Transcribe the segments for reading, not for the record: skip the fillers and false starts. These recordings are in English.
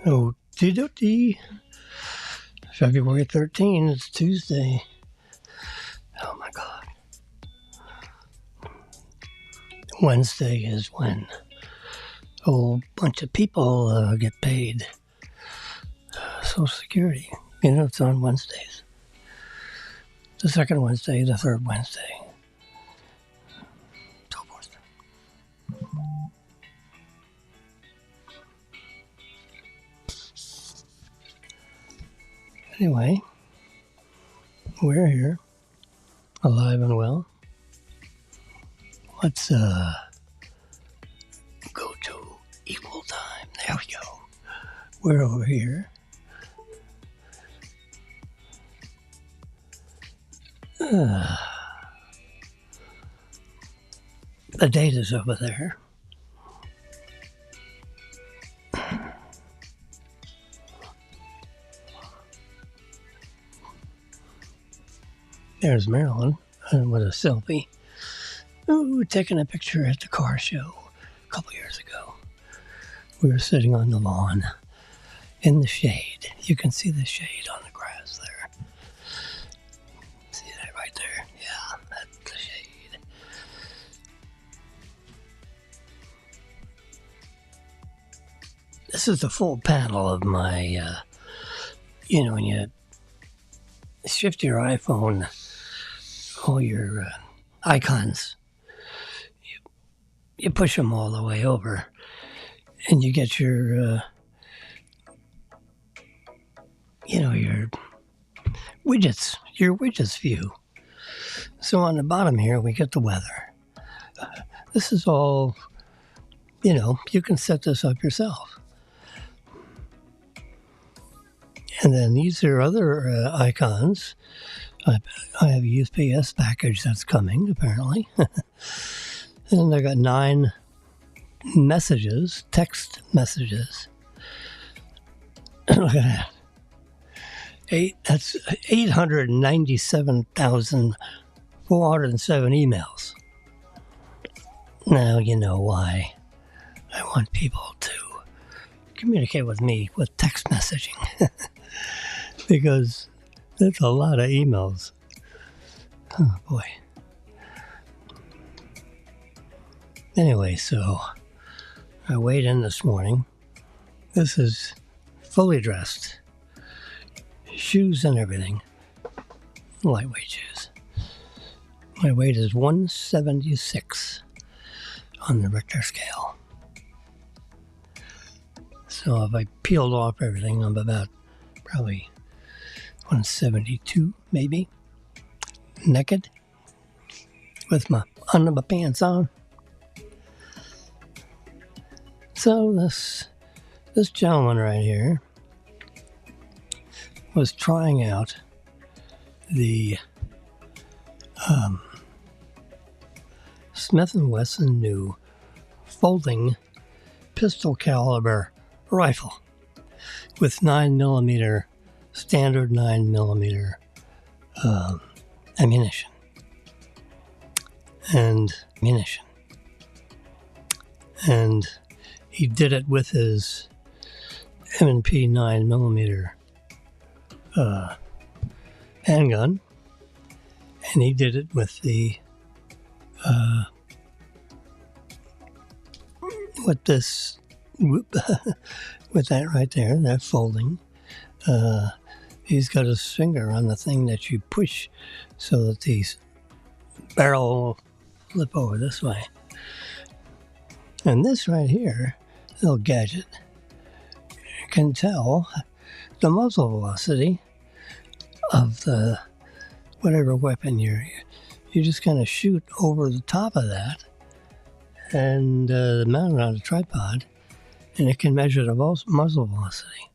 Oh, dee February 13th, it's Tuesday. Oh my God. Wednesday is when a whole bunch of people get paid Social Security. You know, it's on Wednesdays. The second Wednesday, the third Wednesday. So forth. Anyway, we're here, alive and well. Let's go to equal time. There we go. We're over here. The date is over there. There's Marilyn with a selfie. Ooh, taking a picture at the car show a couple years ago. We were sitting on the lawn in the shade. You can see the shade on the grass there. See that right there? Yeah, that's the shade. This is the full panel of my, when you shift your iPhone, all your icons, you push them all the way over, and you get your, your widgets view. So on the bottom here, we get the weather. This is all, you can set this up yourself. And then these are other icons. I have a UPS package that's coming, apparently. And I got 9 messages, text messages. Look at that. That's 897,407 emails. Now you know why I want people to communicate with me with text messaging. Because that's a lot of emails. Oh, boy. Anyway, so I weighed in this morning. This is fully dressed. Shoes and everything. Lightweight shoes. My weight is 176 on the Richter scale. So if I peeled off everything, I'm about probably 172, maybe, naked, with my pants on. So this gentleman right here was trying out the Smith & Wesson new folding pistol caliber rifle with 9mm, standard 9mm ammunition. And he did it with his M&P 9mm handgun, and he did it with the with that right there, that folding. He's got his finger on the thing that you push so that the barrel will flip over this way. And this right here, little gadget, can tell the muzzle velocity of the whatever weapon you just kind of shoot over the top of that and mount it on a tripod, and it can measure the muzzle velocity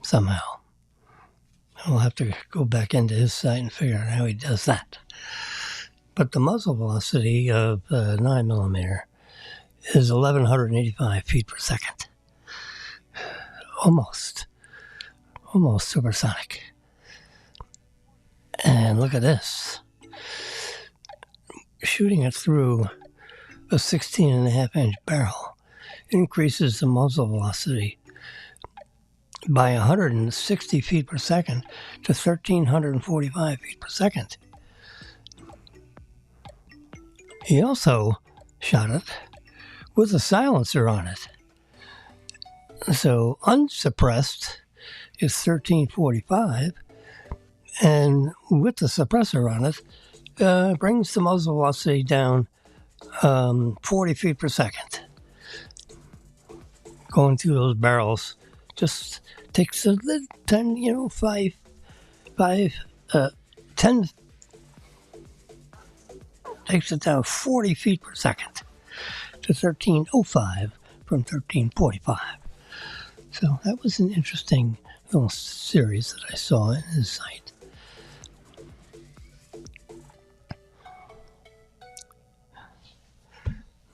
somehow. I'll have to go back into his site and figure out how he does that. But the muzzle velocity of 9mm is 1,185 feet per second. Almost supersonic. And look at this. Shooting it through a 16.5-inch barrel increases the muzzle velocity by 160 feet per second to 1,345 feet per second. He also shot it with a silencer on it. So unsuppressed is 1,345, and with the suppressor on it, brings the muzzle velocity down 40 feet per second. Going through those barrels just takes a little 10, 10, takes it down 40 feet per second to 1,305 from 1,345. So that was an interesting little series that I saw in his site.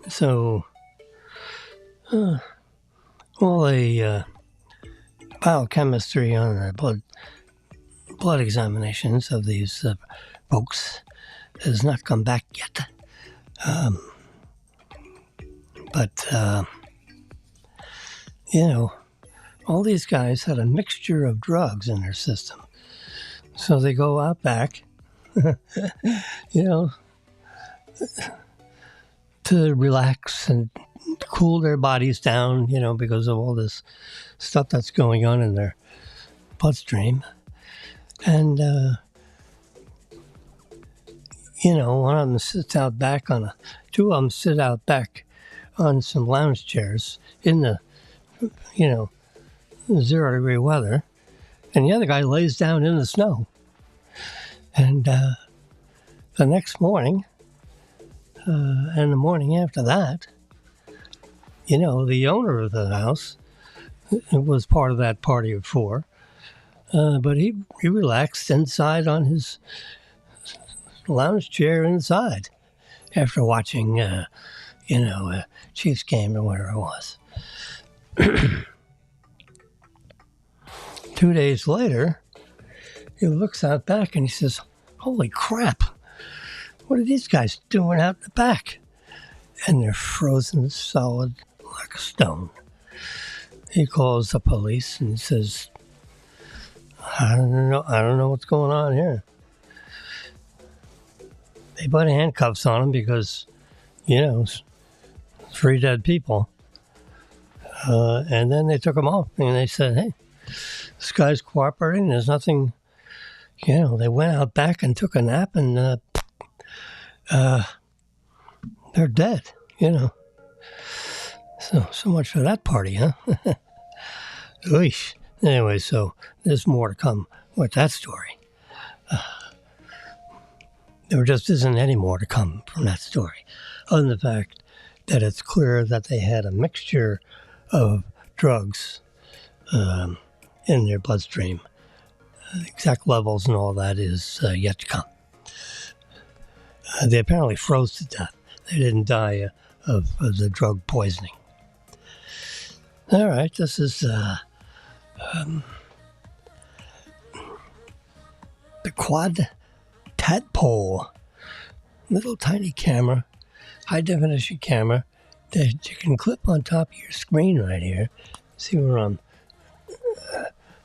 So, all the biochemistry on the blood examinations of these folks has not come back yet. But all these guys had a mixture of drugs in their system. So they go out back, to relax and cool their bodies down, because of all this stuff that's going on in their bloodstream. And, one of them sits out back two of them sit out back on some lounge chairs in the, 0-degree weather. And the other guy lays down in the snow. And the next morning, and the morning after that, the owner of the house was part of that party of four. But he relaxed inside on his lounge chair inside after watching, a Chiefs game or whatever it was. 2 days later, he looks out back and he says, "Holy crap, what are these guys doing out in the back?" And they're frozen solid like a stone. He calls the police and says, I don't know what's going on here. They put handcuffs on him because, 3 dead people. And then they took him off and they said, "Hey, this guy's cooperating. There's nothing," they went out back and took a nap and they're dead, So much for that party, huh? Oish. Anyway, so there's more to come with that story. There just isn't any more to come from that story, other than the fact that it's clear that they had a mixture of drugs in their bloodstream. Exact levels and all that is yet to come. They apparently froze to death. They didn't die of the drug poisoning. All right, this is the Quad Tadpole. Little tiny camera, high definition camera that you can clip on top of your screen right here. See where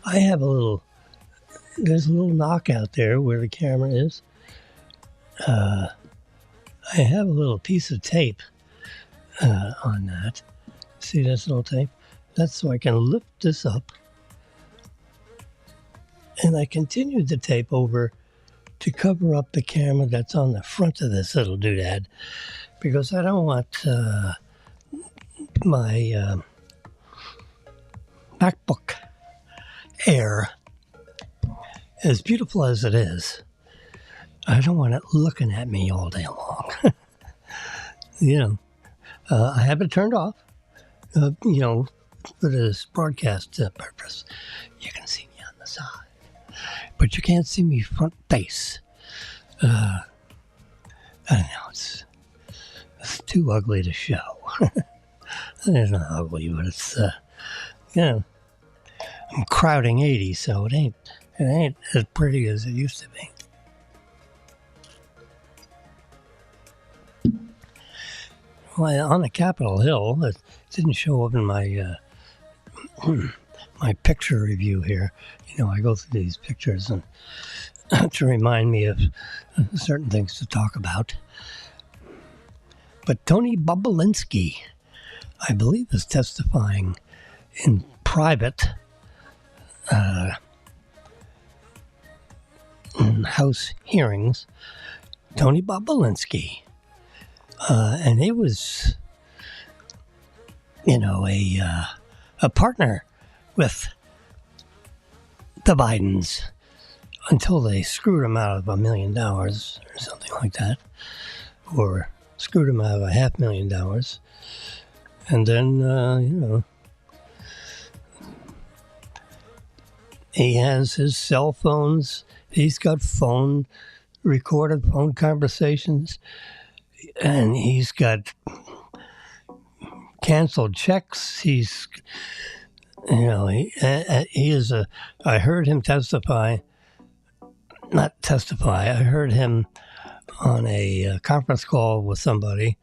I have there's a little knockout there where the camera is. I have a little piece of tape on that. See this little tape? That's so I can lift this up. And I continued the tape over to cover up the camera that's on the front of this little doodad, because I don't want my MacBook Air, as beautiful as it is, I don't want it looking at me all day long. I have it turned off, for this broadcast purpose. You can see me on the side, but you can't see me front face. I don't know, it's too ugly to show. It's not ugly, but it's, I'm crowding 80, so it ain't as pretty as it used to be. Well, on the Capitol Hill, it didn't show up in my my picture review here. I go through these pictures and to remind me of certain things to talk about. But Tony Bobulinski, I believe, is testifying in private House hearings. Tony Bobulinski. And he was, a partner with the Bidens until they screwed him out of $1 million or something like that, or screwed him out of $500,000. And then, he has his cell phones. He's got recorded phone conversations, and he's got canceled checks. He's, he is I heard him I heard him on a conference call with somebody,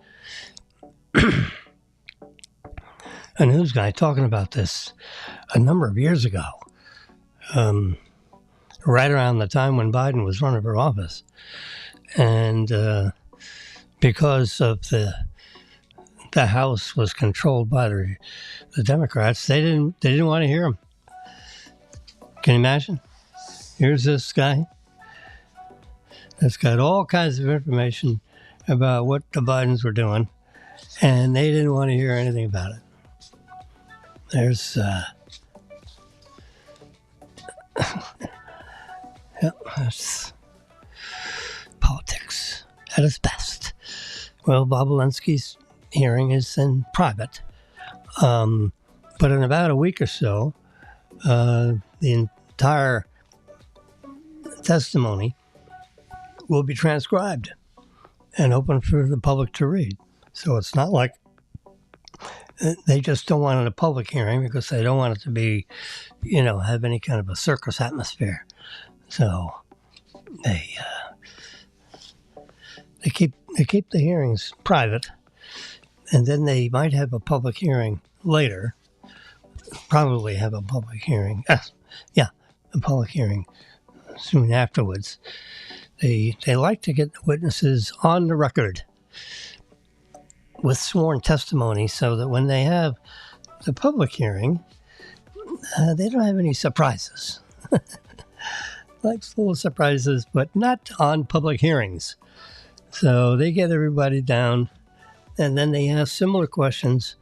a news guy, talking about this a number of years ago, right around the time when Biden was running for office. And because of the House was controlled by the Democrats, they didn't want to hear him. Can you imagine? Here's this guy that's got all kinds of information about what the Bidens were doing, and they didn't want to hear anything about it. There's that's politics at its best. Well, Bobulinski's hearing is in private, but in about a week or so, the entire testimony will be transcribed and open for the public to read. So it's not like they just don't want it a public hearing because they don't want it to be, have any kind of a circus atmosphere. So they keep the hearings private, and then they might have a public hearing later. Probably have a public hearing. A public hearing soon afterwards. They like to get the witnesses on the record with sworn testimony so that when they have the public hearing, they don't have any surprises. Life's full of surprises, but not on public hearings. So they get everybody down, and then they ask similar questions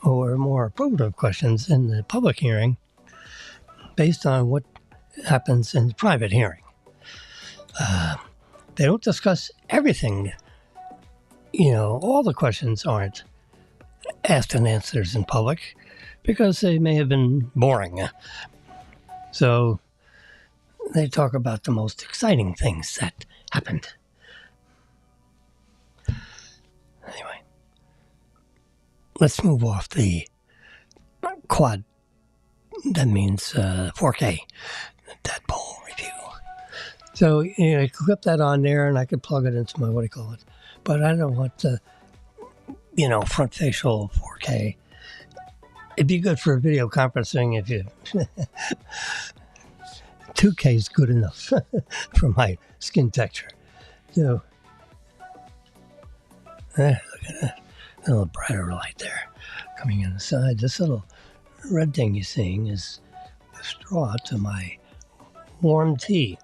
or more probative questions in the public hearing based on what happens in the private hearing. They don't discuss everything. All the questions aren't asked and answers in public because they may have been boring. So they talk about the most exciting things that happened. Anyway, let's move off the quad. That means 4K Tadpole review. So I clip that on there, and I could plug it into my but I don't want front facial 4K. It'd be good for video conferencing if you 2K is good enough for my skin texture. So look at that, a little brighter light there coming in the side. This little red thing you're seeing is the straw to my warm tea.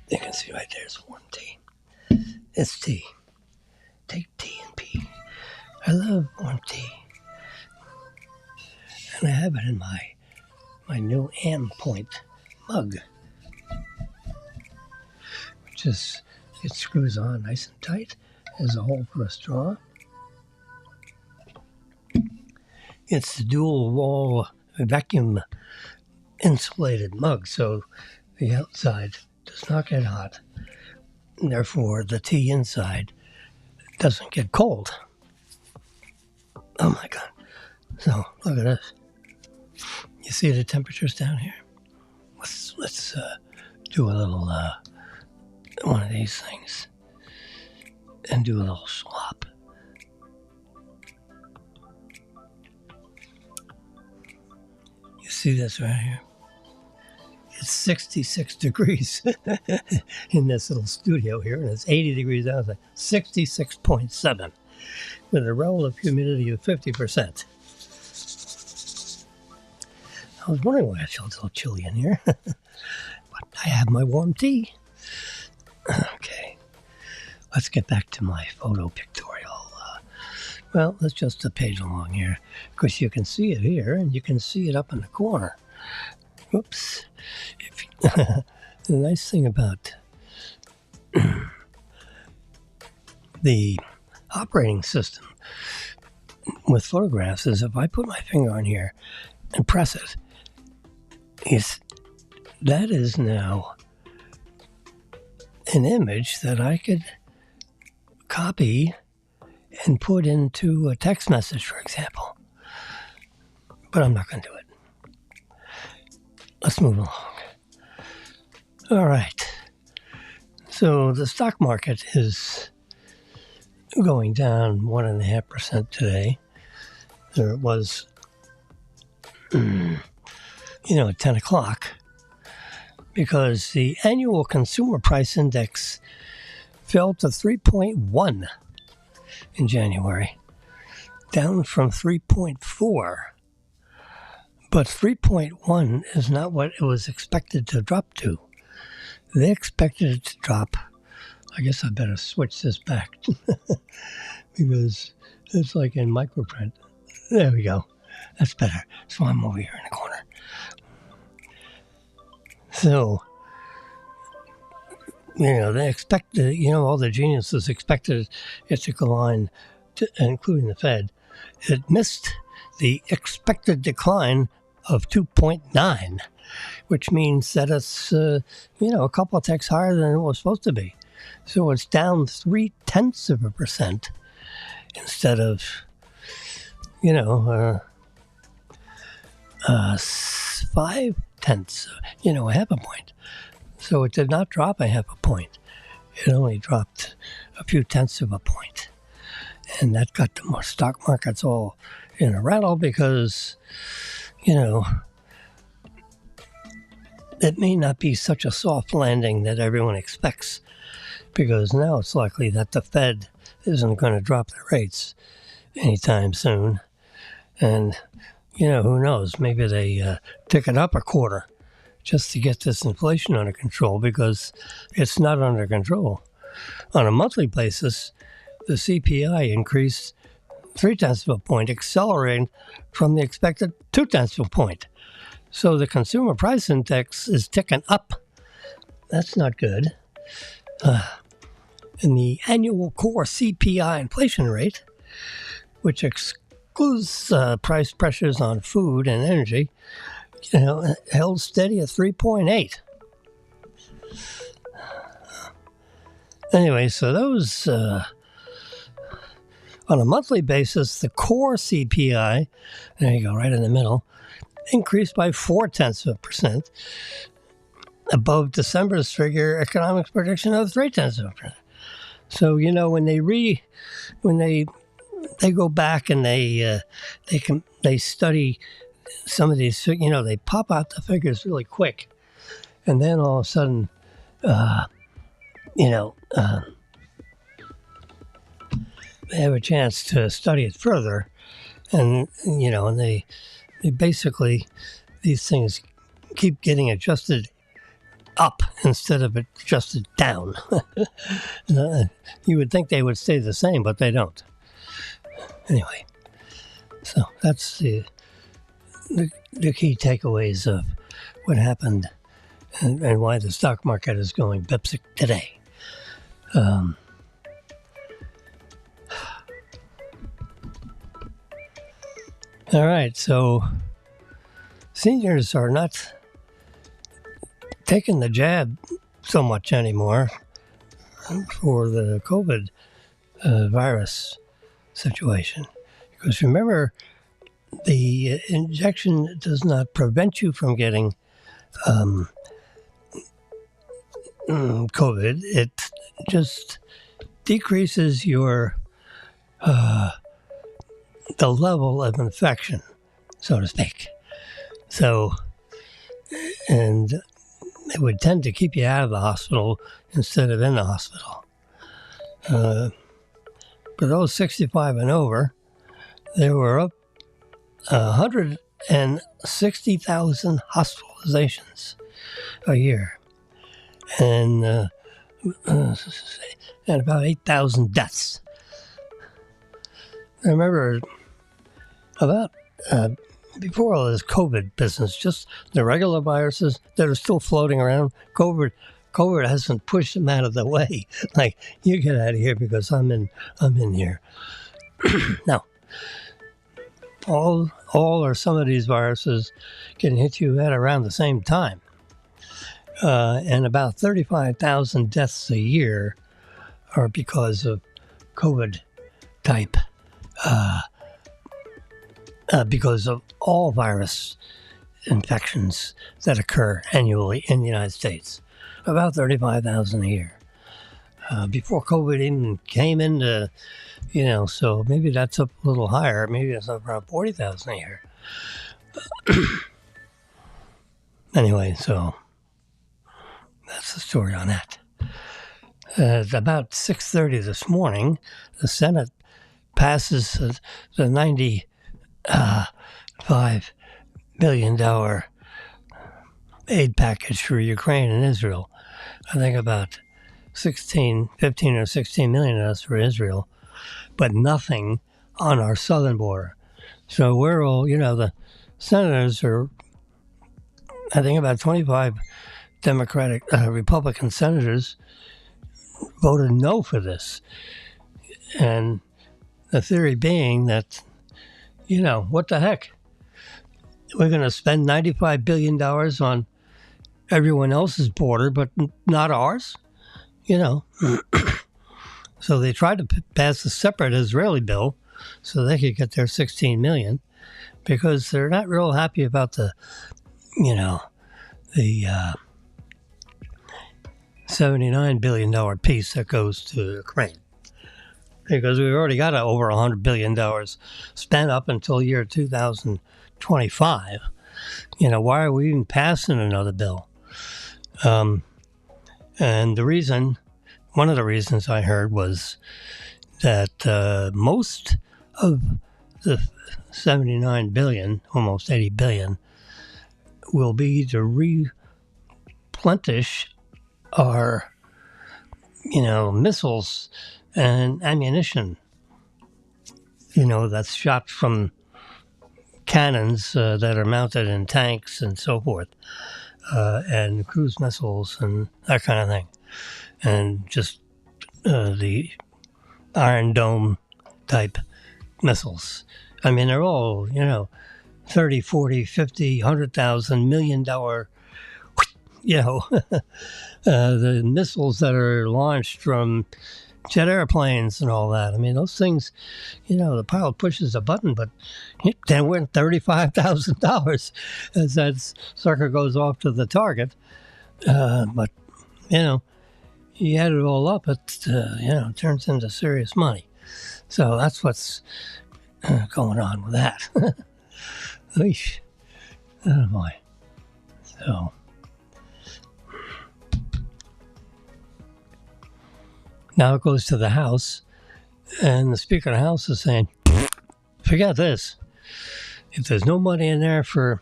You can see right there's warm tea. It's tea. Take tea and pee. I love warm tea. And I have it in my new Am Point mug, which is, it screws on nice and tight. There's a hole for a straw. It's the dual wall vacuum insulated mug, so the outside does not get hot. And therefore, the tea inside doesn't get cold. Oh my God. So, look at this. You see the temperatures down here? Let's do a little one of these things and do a little swap. See this right here? It's 66 degrees in this little studio here, and it's 80 degrees outside. 66.7 with a relative humidity of 50%. I was wondering why I felt a little chilly in here. But I have my warm tea. Okay, let's get back to my photo pictorial. Well, let's just a page along here, because you can see it here, and you can see it up in the corner. Whoops. The nice thing about the operating system with photographs is if I put my finger on here and press it, that is now an image that I could copy and put into a text message, for example. But I'm not going to do it. Let's move along. All right. So the stock market is going down 1.5% today. There it was, at 10 o'clock, because the annual consumer price index fell to 3.1 in January, down from 3.4. But 3.1 is not what it was expected to drop to. They expected it to drop. I guess I better switch this back because it's like in microprint. There we go. That's better. So I'm over here in the corner. So, they expected, all the geniuses expected it to decline, including the Fed. It missed the expected decline of 2.9, which means that it's, a couple of ticks higher than it was supposed to be. So it's down 0.3% instead of, 0.5, half a point. So it did not drop a half a point. It only dropped a few tenths of a point. And that got the stock markets all in a rattle because, it may not be such a soft landing that everyone expects, because now it's likely that the Fed isn't going to drop their rates anytime soon. And, who knows, maybe they tick it up a quarter just to get this inflation under control, because it's not under control. On a monthly basis, the CPI increased 0.3 of a point, accelerating from the expected 0.2 of a point. So the consumer price index is ticking up. That's not good. And the annual core CPI inflation rate, which excludes price pressures on food and energy, held steady at 3.8. Anyway, so those, on a monthly basis, the core CPI, there you go, right in the middle, increased by 0.4%, above December's figure economics prediction of 0.3%. So, when they go back and they study some of these, they pop out the figures really quick, and then all of a sudden, they have a chance to study it further, and and they basically, these things keep getting adjusted up instead of adjusted down. You would think they would stay the same, but they don't. Anyway, so that's the key takeaways of what happened and why the stock market is going bipsic today. All right, so seniors are not taking the jab so much anymore for the COVID virus situation. Because remember, the injection does not prevent you from getting COVID. It just decreases your the level of infection, so to speak. So, and it would tend to keep you out of the hospital instead of in the hospital. For those 65 and over, there were up 160,000 hospitalizations a year, and about 8,000 deaths. I remember about before all this COVID business, just the regular viruses that are still floating around. COVID hasn't pushed them out of the way. Like, you get out of here because I'm in here. Now, all or some of these viruses can hit you at around the same time. And about 35,000 deaths a year are because of COVID type, because of all virus infections that occur annually in the United States. About 35,000 a year. Before COVID even came into, so maybe that's up a little higher. Maybe it's up around 40,000 a year. Anyway, so that's the story on that. At about 6:30 this morning, the Senate passes the $95 billion aid package for Ukraine and Israel. I think about 15 or 16 million of us for Israel, but nothing on our southern border. So we're all, the senators are, I think about 25 Republican senators voted no for this. And the theory being that, what the heck? We're going to spend $95 billion on everyone else's border, but not ours? So they tried to pass a separate Israeli bill so they could get their $16 million, because they're not real happy about the $79 billion piece that goes to Ukraine. Because we've already got over $100 billion spent up until year 2025. Why are we even passing another bill? And one of the reasons I heard was that most of the $79 billion, almost $80 billion, will be to replenish our, missiles and ammunition, that's shot from cannons that are mounted in tanks and so forth, and cruise missiles and that kind of thing. And just the Iron Dome type missiles. I mean, they're all, 30, 40, 50, $100,000, $1 million, the missiles that are launched from jet airplanes and all that. I mean, those things, the pilot pushes a button, but they're worth $35,000 as that sucker goes off to the target. But, you add it all up, it turns into serious money. So that's what's going on with that. Eesh. Oh boy. So now it goes to the House, and the Speaker of the House is saying, forget this. If there's no money in there for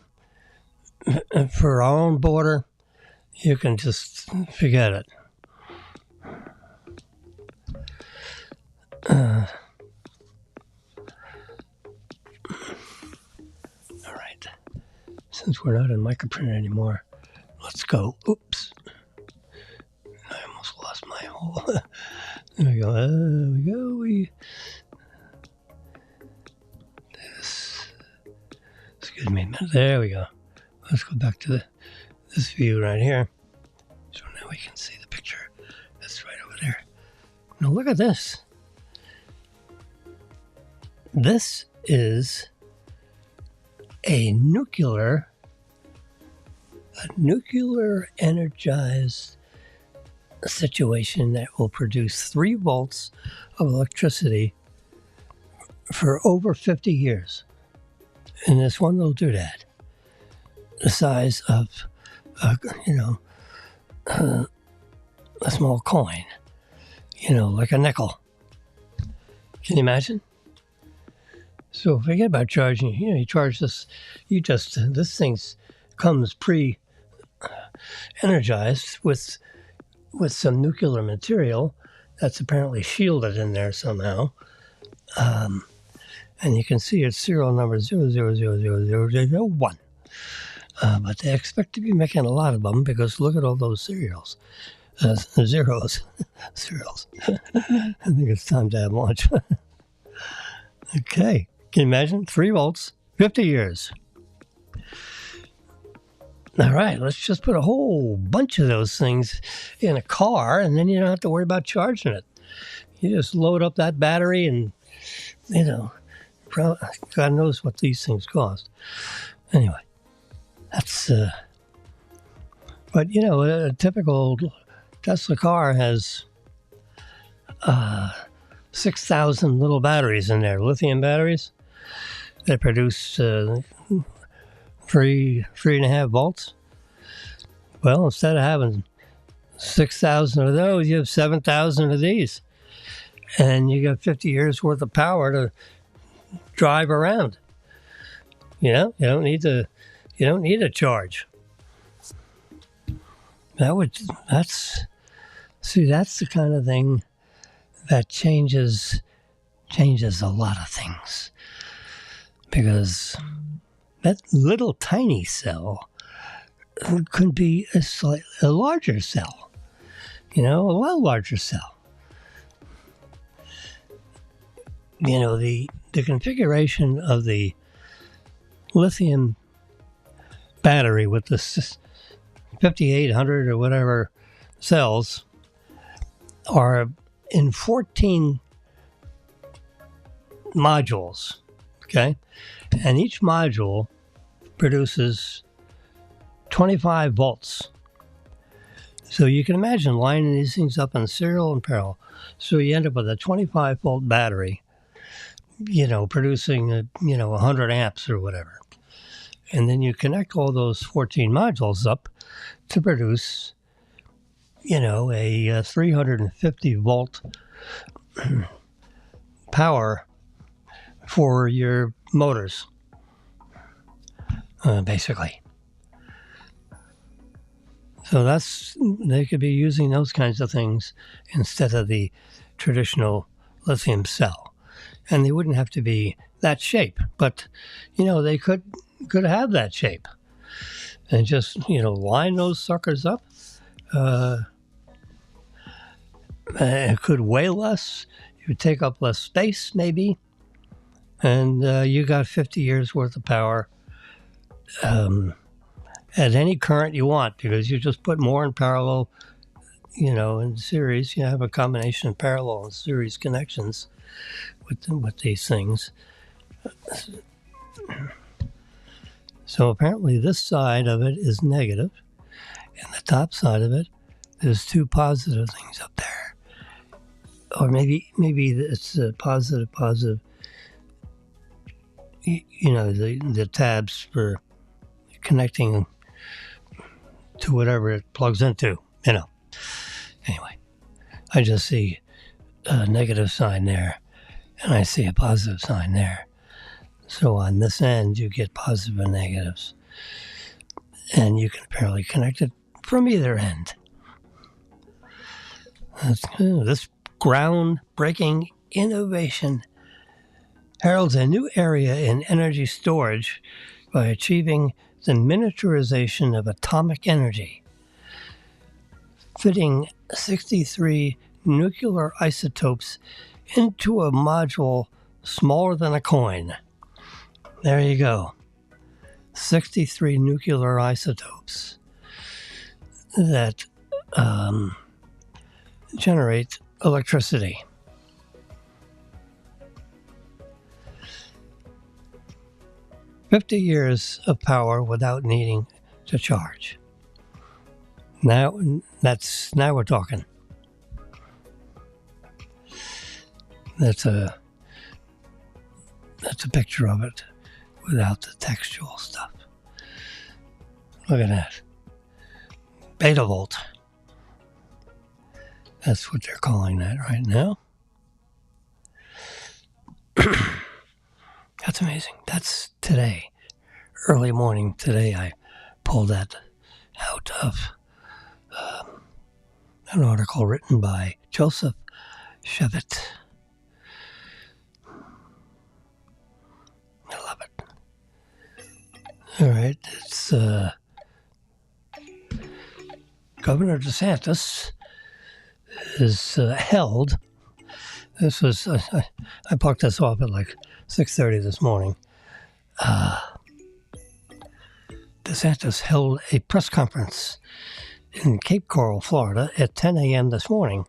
our own border, you can just forget it. All right. Since we're not in microprint anymore, let's go. Oops. I almost lost my whole... There we go. Excuse me a minute. There we go. Let's go back to this view right here. So now we can see the picture. That's right over there. Now look at this. This is a nuclear energized situation that will produce 3 volts of electricity for over 50 years. And this one will do that. the size of, a, a small coin, like a nickel. Can you imagine? So forget about charging. You charge this. This thing comes pre-energized with some nuclear material that's apparently shielded in there somehow. And you can see its serial number 00000001. But they expect to be making a lot of them because look at all those zeros. Zeros. I think it's time to have lunch. Okay. Can you imagine? 3 volts, 50 years. All right, let's just put a whole bunch of those things in a car, and then you don't have to worry about charging it. You just load up that battery and, God knows what these things cost. Anyway, that's, but, a typical Tesla car has 6,000 little batteries in there, lithium batteries. They produce 3.5 volts. Well, instead of having 6,000 of those, you have 7,000 of these, and you got 50 years worth of power to drive around. You don't need a charge. That's the kind of thing that changes a lot of things. Because that little tiny cell could be a larger cell, a lot larger cell. The configuration of the lithium battery with the 5,800 or whatever cells are in 14 modules, okay? And each module produces 25 volts. So you can imagine lining these things up in serial and parallel. So you end up with a 25 volt battery, producing, 100 amps or whatever. And then you connect all those 14 modules up to produce, a 350 volt power for your motors, basically. So they could be using those kinds of things instead of the traditional lithium cell. And they wouldn't have to be that shape, but, they could have that shape. And just, line those suckers up. It could weigh less. You would take up less space, maybe. And you got 50 years worth of power at any current you want, because you just put more in parallel, in series. You have a combination of parallel and series connections with these things. So apparently this side of it is negative, and the top side of it, there's 2 positive things up there. Or maybe it's a positive. The tabs for connecting to whatever it plugs into, Anyway, I just see a negative sign there, and I see a positive sign there. So on this end, you get positive and negatives. And you can apparently connect it from either end. This groundbreaking innovation heralds a new area in energy storage by achieving the miniaturization of atomic energy, fitting 63 nuclear isotopes into a module smaller than a coin. There you go. 63 nuclear isotopes that generate electricity. "50 years of power without needing to charge." Now we're talking. That's a picture of it without the textual stuff. Look at that. Beta volt. That's what they're calling that right now. That's amazing. That's today. Early morning today, I pulled that out of an article written by Joseph Chevitt. I love it. All right, it's Governor DeSantis is held. This was I parked this off at like 6:30 this morning. DeSantis held a press conference in Cape Coral, Florida at 10 a.m. this morning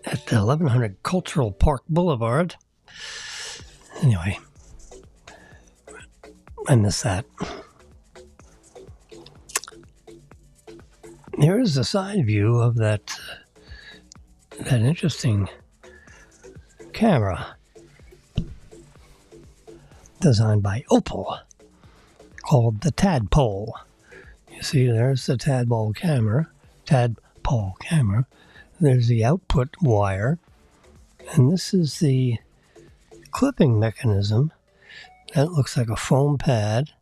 at 1100 Cultural Park Boulevard. Anyway, I missed that. Here is a side view of that interesting camera designed by Opal called the Tadpole. You see, there's the Tadpole camera. There's the output wire, and this is the clipping mechanism. That looks like a foam pad.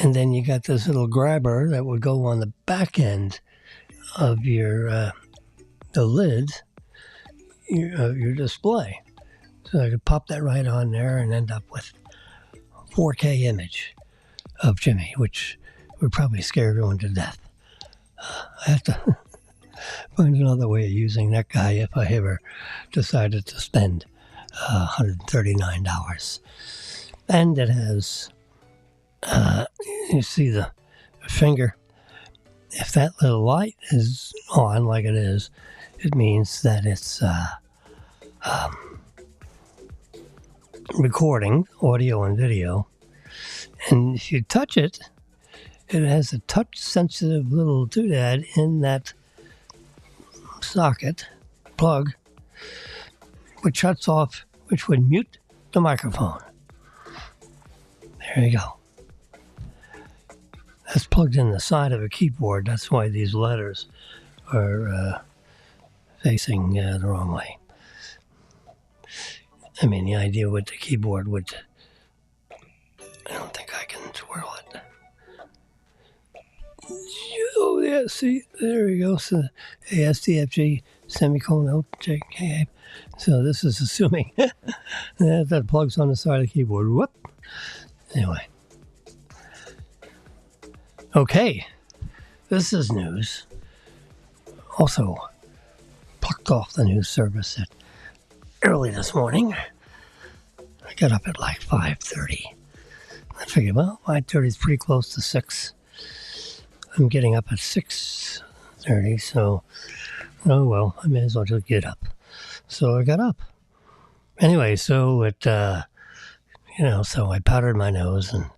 And then you got this little grabber that would go on the back end of your the lid of your display. So I could pop that right on there and end up with a 4K image of Jimmy, which would probably scare everyone to death. I have to find another way of using that guy if I ever decided to spend $139. And it has, you see the finger. If that little light is on like it is, it means that it's recording audio and video. And if you touch it, it has a touch-sensitive little doodad in that socket plug, which shuts off, which would mute the microphone. There you go. That's plugged in the side of a keyboard. That's why these letters are facing the wrong way. I mean, the idea with the keyboard would... I don't think I can twirl it. Oh, yeah, see, there we go. So, ASDFG, semicolon, LJK. So this is assuming that plugs on the side of the keyboard. Whoop. Anyway. Okay. This is news. Also, plucked off the news service at early this morning. I got up at like 5:30. I figured, well, 5:30 is pretty close to 6. I'm getting up at 6:30, so, oh well, I may as well just get up. So I got up. Anyway, so it, so I powdered my nose and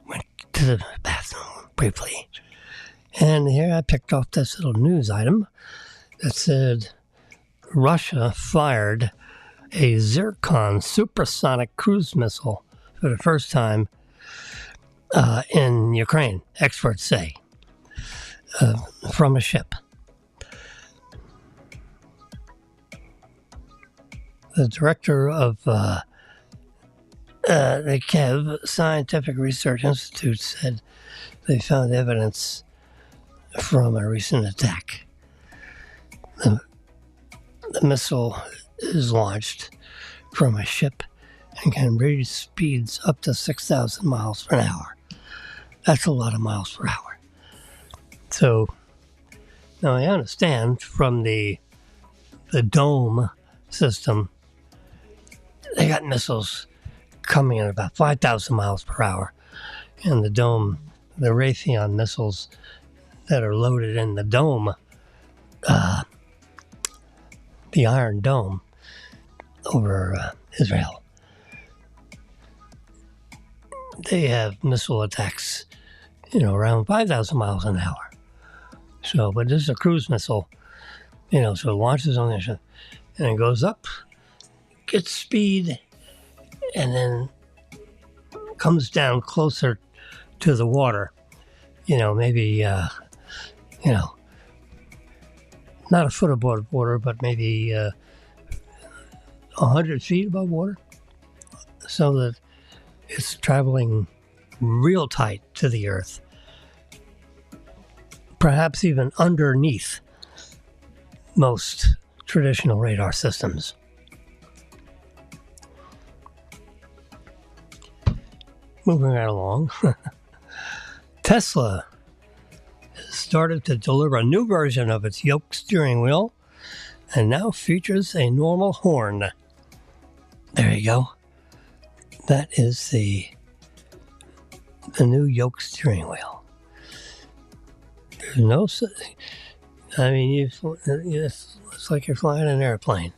went to the bathroom briefly. And here I picked off this little news item that said Russia fired a Zircon supersonic cruise missile for the first time in Ukraine, experts say, from a ship. The director of the Kiev Scientific Research Institute said they found evidence from a recent attack. The missile is launched from a ship and can reach speeds up to 6,000 miles per hour. That's a lot of miles per hour. So, now I understand from the dome system, they got missiles coming at about 5,000 miles per hour. And the dome, the Raytheon missiles that are loaded in the dome, the Iron Dome over Israel, they have missile attacks, around 5,000 miles an hour. So, but this is a cruise missile, so it launches on the ship and it goes up, gets speed, and then comes down closer to the water, maybe, not a foot above water, but maybe 100 feet above water, so that it's traveling real tight to the Earth, perhaps even underneath most traditional radar systems. Moving right along, Tesla started to deliver a new version of its yoke steering wheel and now features a normal horn. There you go. That is the new yoke steering wheel. There's no... I mean, it's like you're flying an airplane.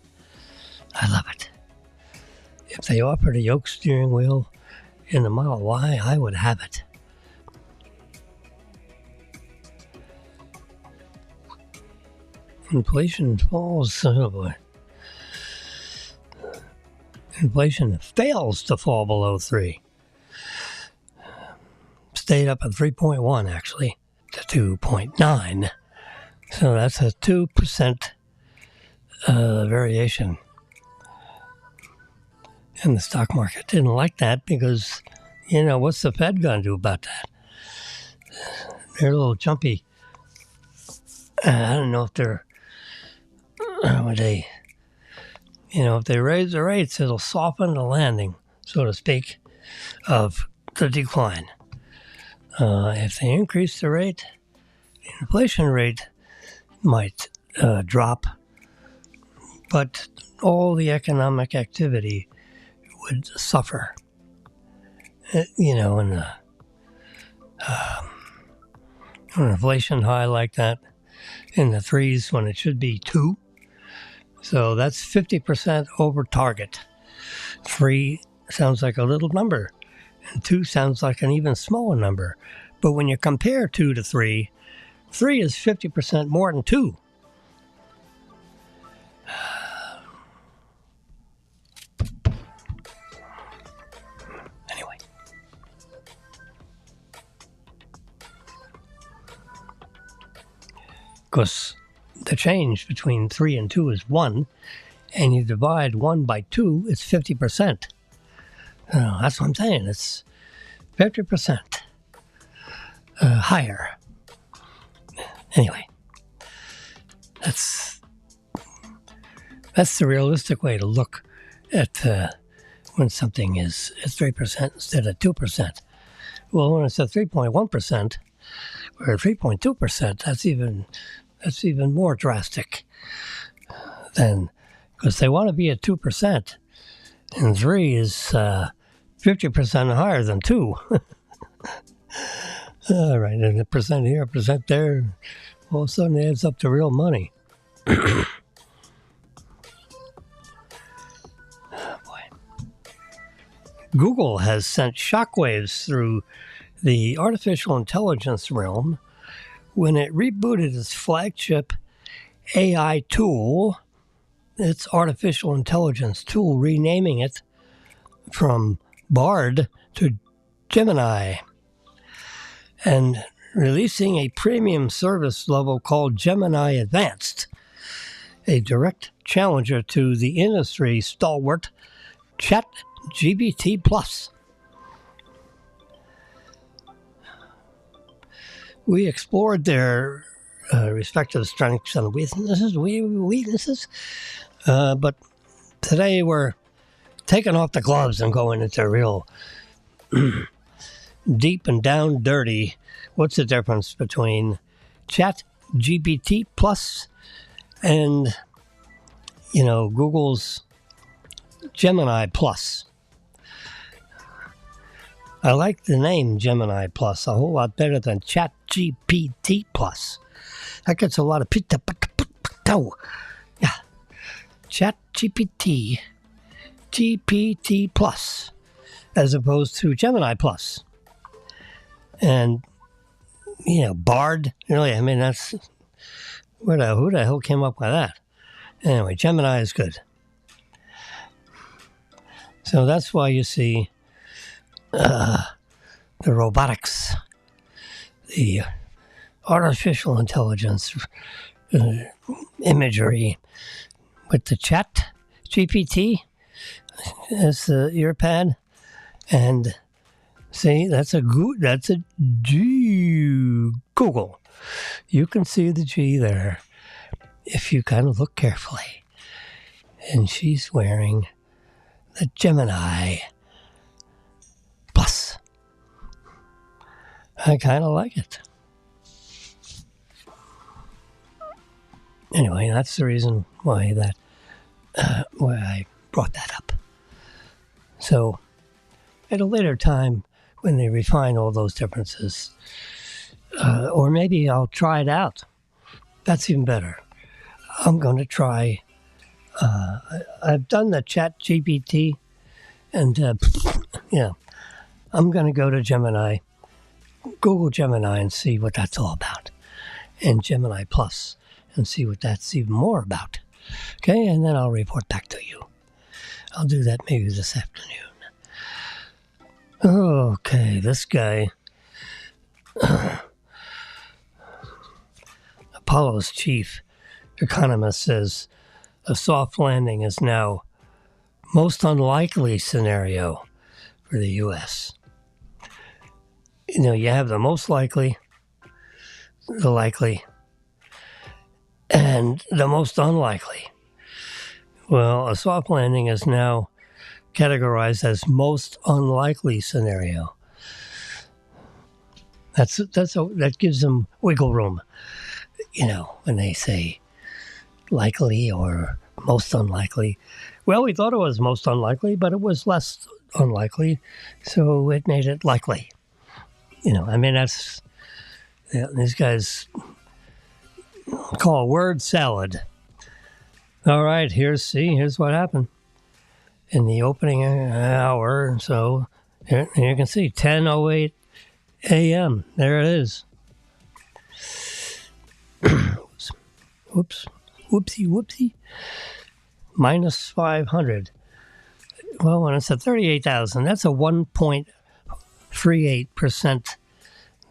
I love it. If they offered a yoke steering wheel in the Model Y, I would have it. Inflation falls. Oh boy. Inflation fails to fall below 3. Stayed up at 3.1 actually to 2.9. So that's a 2% variation. And the stock market didn't like that because, what's the Fed going to do about that? They're a little jumpy. I don't know if if they raise the rates, it'll soften the landing, so to speak, of the decline. If they increase the rate, the inflation rate might drop, but all the economic activity would suffer. In an inflation high like that, in the 3s when it should be 2. So that's 50% over target. 3 sounds like a little number, and 2 sounds like an even smaller number. But when you compare 2 to 3, 3 is 50% more than 2. Anyway. Because the change between 3 and 2 is 1, and you divide 1 by 2, it's 50%. That's what I'm saying. It's 50% higher. Anyway, that's the realistic way to look at when something is at 3% instead of 2%. Well, when it's at 3.1% or 3.2%, that's even more drastic than, because they want to be at 2%, and 3 is 50% higher than 2. All right, and a percent here, a percent there, all of a sudden it adds up to real money. Oh, boy. Google has sent shockwaves through the artificial intelligence realm when it rebooted its flagship AI tool, its artificial intelligence tool, renaming it from Bard to Gemini, and releasing a premium service level called Gemini Advanced, a direct challenger to the industry stalwart ChatGPT Plus. We explored their respective strengths and weaknesses, but today we're taking off the gloves and going into real deep and down dirty. What's the difference between ChatGPT Plus and, Google's Gemini Plus? I like the name Gemini Plus a whole lot better than ChatGPT Plus. That gets a lot of yeah. ChatGPT GPT Plus as opposed to Gemini Plus. And, Bard, really, I mean, that's, who the hell came up with that? Anyway, Gemini is good. So that's why you see the robotics, the artificial intelligence imagery with the chat GPT as the earpad. And see, that's a G Google. You can see the G there if you kind of look carefully. And she's wearing the Gemini Plus. I kind of like it. Anyway, that's the reason why I brought that up. So, at a later time, when they refine all those differences, or maybe I'll try it out. That's even better. I'm going to try. I've done the Chat GPT, and I'm going to go to Gemini, Google Gemini, and see what that's all about, and Gemini Plus, and see what that's even more about. Okay, and then I'll report back to you. I'll do that maybe this afternoon. Okay, this guy, Apollo's chief economist, says a soft landing is now most unlikely scenario for the U.S. You know, you have the most likely, the likely, and the most unlikely. Well, a soft landing is now categorized as most unlikely scenario. That gives them wiggle room, you know, when they say likely or most unlikely. Well, we thought it was most unlikely, but it was less unlikely, so it made it likely. You know, I mean, that's these guys call word salad. All right, here's what happened in the opening hour. So here you can see 10:08 a.m. There it is. Whoopsie. Minus 500. Well, when it's at 38,000, that's a 1.38%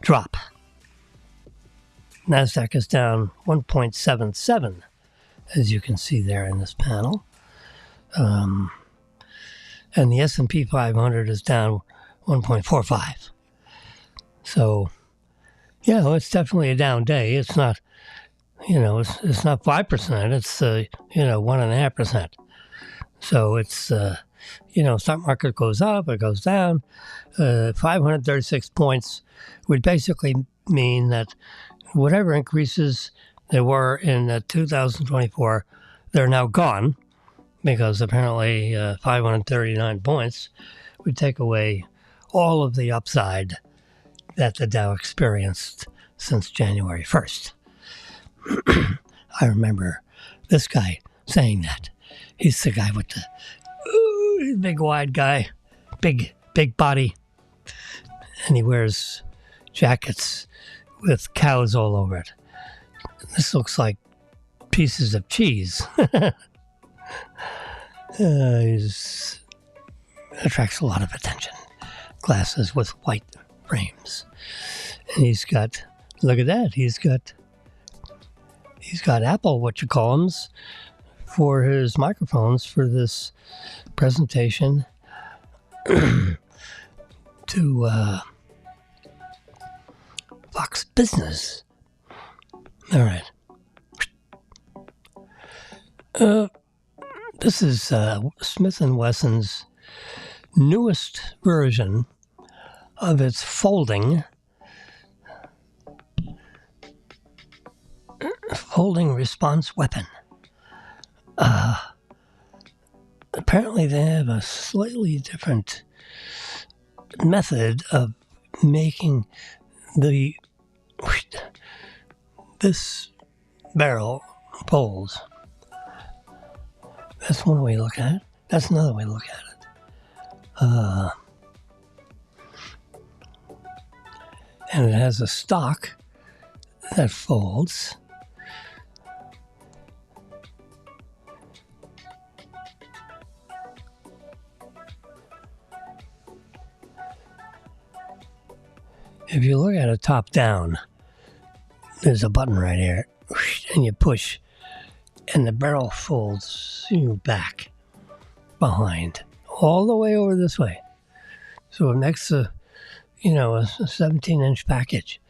drop. NASDAQ is down 1.77, as you can see there in this panel. And the S&P 500 is down 1.45. So, yeah, well, it's definitely a down day. It's not, it's not 5%. It's, 1.5%. So it's, stock market goes up, it goes down. 536 points would basically mean that whatever increases there were in 2024, they're now gone, because apparently 539 points would take away all of the upside that the Dow experienced since January 1st. I remember this guy saying that. He's the guy with the big wide guy, big body, and he wears jackets with cows all over it. This looks like pieces of cheese. He attracts a lot of attention. Glasses with white frames. And he's got, look at that, he's got Apple whatchamacallums for his microphones for this presentation to Fox Business. All right. This is Smith & Wesson's newest version of its folding response weapon. Apparently they have a slightly different method of making this barrel folds. That's one way to look at it. That's another way to look at it. And it has a stock that folds. If you look at it top down, there's a button right here, and you push, and the barrel folds you back behind, all the way over this way. So it makes a 17-inch package,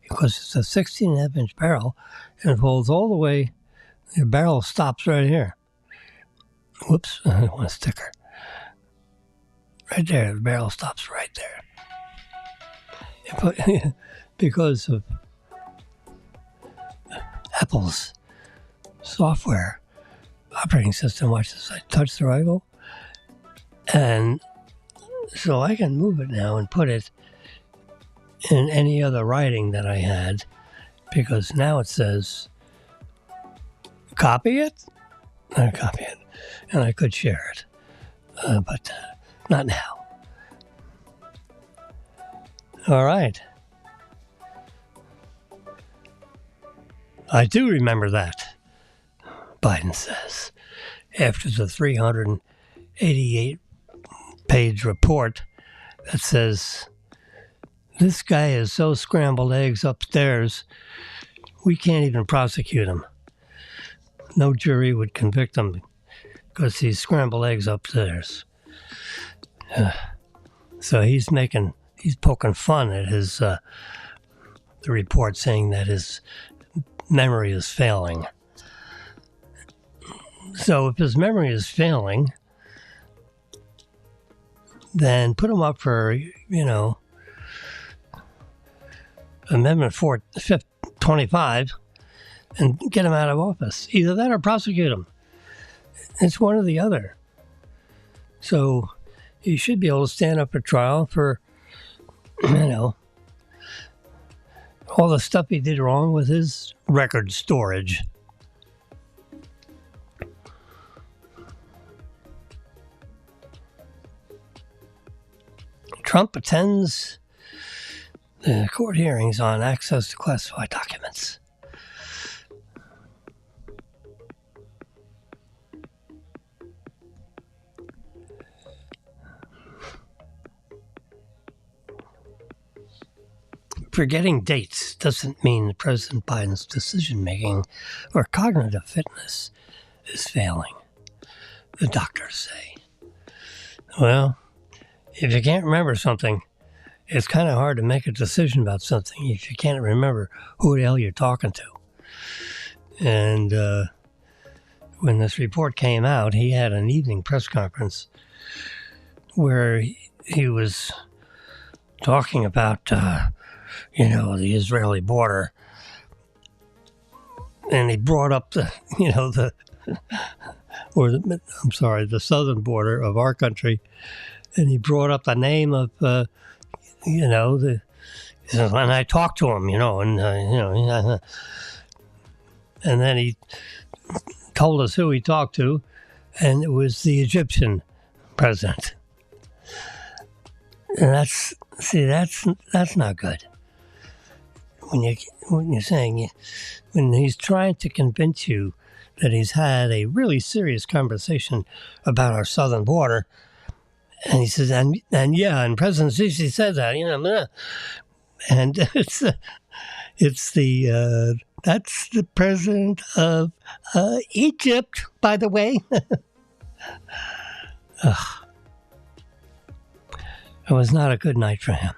because it's a 16.5-inch barrel, and it folds all the way. The barrel stops right here. Whoops, I want a sticker. Right there, the barrel stops right there. Because of Apple's software operating system, watch this, I touch the rifle, and so I can move it now and put it in any other writing that I had, because now it says copy it. I copy it, and I could share it, but not now. All right. I do remember that, Biden says, after the 388-page report that says, this guy is so scrambled eggs upstairs, we can't even prosecute him. No jury would convict him because he's scrambled eggs upstairs. So he's poking fun at the report, saying that his memory is failing. So if his memory is failing, then put him up for, Amendment 25 and get him out of office. Either that or prosecute him. It's one or the other. So he should be able to stand up for trial for, all the stuff he did wrong with his record storage. Trump attends the court hearings on access to classified documents. Forgetting dates doesn't mean President Biden's decision-making or cognitive fitness is failing, the doctors say. Well, if you can't remember something, it's kind of hard to make a decision about something if you can't remember who the hell you're talking to. And when this report came out, he had an evening press conference where he was talking about, the Israeli border. And he brought up the southern border of our country. And he brought up the name of, and I talked to him, and then he told us who he talked to, and it was the Egyptian president. And that's not good. When you're saying, when he's trying to convince you that he's had a really serious conversation about our southern border, and he says, and President Sisi said that, and that's the president of Egypt, by the way. It was not a good night for him,